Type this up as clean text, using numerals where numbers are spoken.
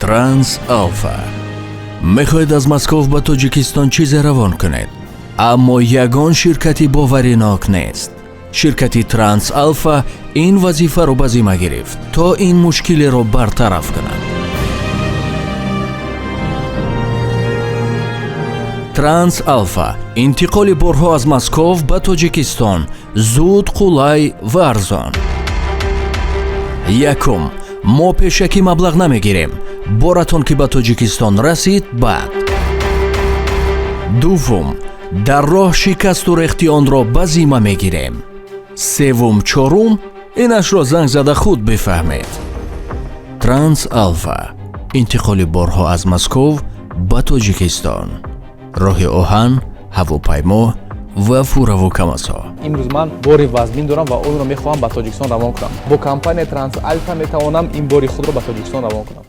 Транс Алфа мехоҳед аз Москов ба Тоҷикистон чизе равон кунед, аммо ягон ширкати боваринок нест. ширкати Транс Алфа ин вазифаро ба зимма гирифт, то ин мушкилеро бартараф кунад. Транс Алфа интиқоли борҳо аз Москов ба Тоҷикистон зуд, қулай ва арзон. якум, мо пешакӣ маблағ намегирем, боратон ки ба Тоҷикистон расид баъд. дуввум, дар роҳ шикасту рехти онро ба зимма мегирем. севум, чорум, инашро занг зада худ бифаҳмед. Транс Алфа интиқоли борҳо аз Москов ба Тоҷикистон. роҳи оҳан, ҳавопаймо ва фуравокамасо. имрӯз ман бори вазмин дорам ва онро мехоҳам ба Тоҷикистон равон кунам. Бо компания Транс Алфа метавонам ин бори худро ба Тоҷикистон равон кунам.